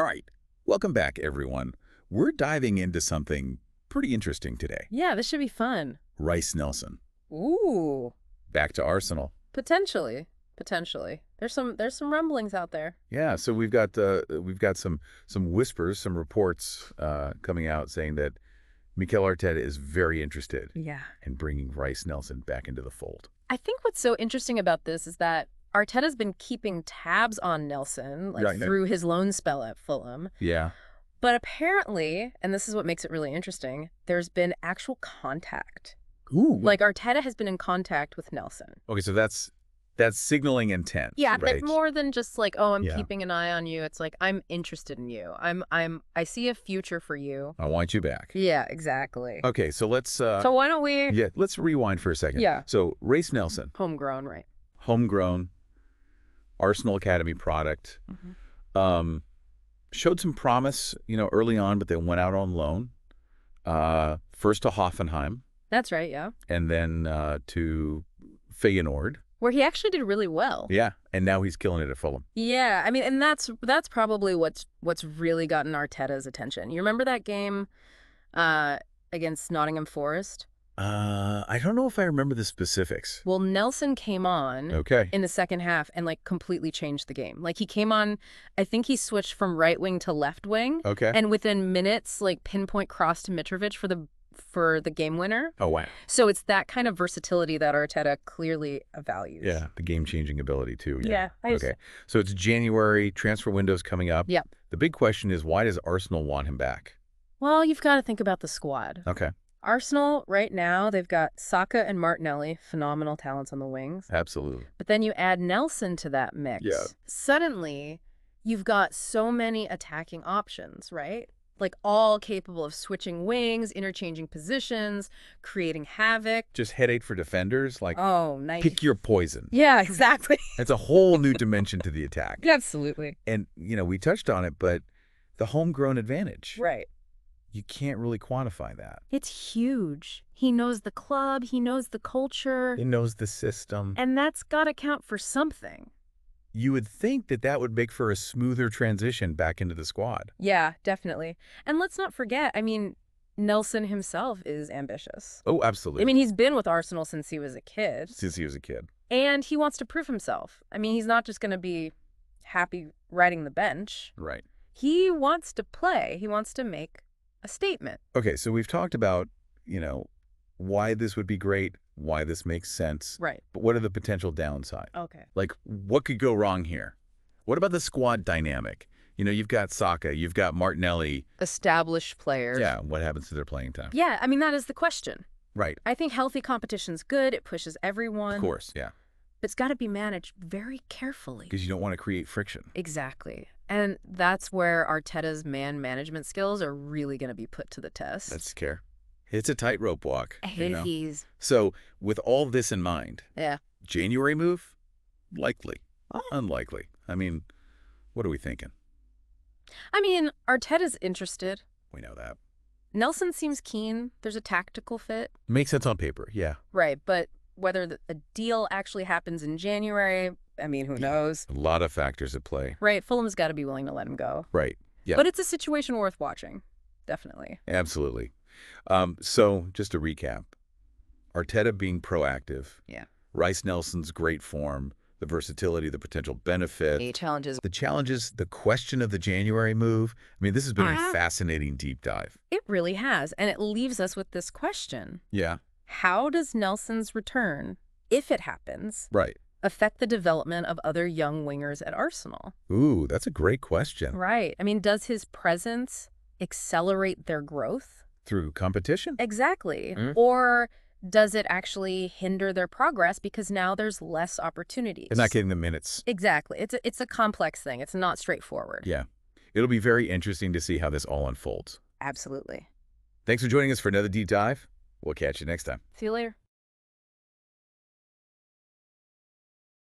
All right, welcome back, everyone. We're diving into something pretty interesting today. Yeah, this should be fun. Reiss Nelson, Ooh, back to Arsenal. potentially. There's some rumblings out there. Yeah, so we've got some whispers, some reports coming out saying that Mikel Arteta is very interested Yeah. in bringing Reiss Nelson back into the fold. I think what's so interesting about this is that Arteta's been keeping tabs on Nelson, like Right, no. through his loan spell at Fulham. Yeah. But apparently, and this is what makes it really interesting, there's been actual contact. Ooh. Like Arteta has been in contact with Nelson. Okay, so that's signaling intent. Yeah, right? but more than just like, oh, I'm Yeah. keeping an eye on you. It's like I'm interested in you. I see a future for you. I want you back. Yeah, exactly. Okay, so let's So why don't we? yeah, let's rewind for a second. Yeah. So Reiss Nelson, Homegrown, right? homegrown, Arsenal Academy product. Showed some promise, early on, but then went out on loan. First to Hoffenheim, That's right, yeah. and then to Feyenoord. Where he actually did really well. Yeah, and now he's killing it at Fulham. Yeah, I mean, and that's probably what's really gotten Arteta's attention. You remember that game against Nottingham Forest? I don't know if I remember the specifics. Well, Nelson came on Okay. in the second half and like completely changed the game. Like he came on, I think he switched from right wing to left wing. Okay. And within minutes, like pinpoint cross to Mitrovic for the game winner. Oh, wow. So it's that kind of versatility that Arteta clearly values. Yeah, the game-changing ability, too. Yeah. Okay. So it's January, transfer window's coming up. Yep. The big question is, why does Arsenal want him back? Well, you've got to think about the squad. Okay. Arsenal, right now, they've got Saka and Martinelli, phenomenal talents on the wings. Absolutely. But then you add Nelson to that mix. Yeah. Suddenly, you've got so many attacking options, right? Like all capable of switching wings, interchanging positions, creating havoc. Just headache for defenders, like Oh, nice. pick your poison. Yeah, exactly. It's a whole new dimension to the attack. Absolutely. And, we touched on it, but the homegrown advantage, Right. you can't really quantify that. It's huge. He knows the club, he knows the culture, It knows the system. and that's got to count for something. You would think that would make for a smoother transition back into the squad. Yeah, definitely. And let's not forget, I mean, Nelson himself is ambitious. Oh, absolutely. I mean, he's been with Arsenal since he was a kid, Since he was a kid. and he wants to prove himself. I mean, he's not just going to be happy riding the bench. Right. He wants to play. He wants to make a statement. Okay, so we've talked about, why this would be great, why this makes sense. Right. But what are the potential downsides? Okay. Like, what could go wrong here? What about the squad dynamic? You've got Saka, you've got Martinelli. Established players. Yeah, what happens to their playing time? Yeah, I mean, that is the question. Right. I think healthy competition's good. It pushes everyone. Of course, yeah. But it's got to be managed very carefully. Because you don't want to create friction. Exactly. And that's where Arteta's man management skills are really going to be put to the test. That's scare. It's a tightrope walk. He's... So, with all this in mind, Yeah. January move? Likely. Unlikely. I mean, what are we thinking? I mean, Arteta's interested. We know that. Nelson seems keen. There's a tactical fit. Makes sense on paper, yeah. Right, but whether a deal actually happens in January, I mean, who knows? A lot of factors at play. Right, Fulham's got to be willing to let him go. Right. Yeah. But it's a situation worth watching. Definitely. Absolutely. So, just to recap, Arteta being proactive. Yeah. Reiss Nelson's great form, the versatility, the potential benefit. Any challenges? The challenges, the question of the January move. I mean, this has been a fascinating deep dive. It really has. And it leaves us with this question. Yeah. How does Nelson's return, if it happens, Right. affect the development of other young wingers at Arsenal? Ooh, that's a great question. Right. I mean, does his presence accelerate their growth? Through competition? Exactly. Or does it actually hinder their progress because now there's less opportunities? They're not getting the minutes. Exactly. It's a complex thing. It's not straightforward. Yeah. It'll be very interesting to see how this all unfolds. Absolutely. Thanks for joining us for another deep dive. We'll catch you next time. See you later.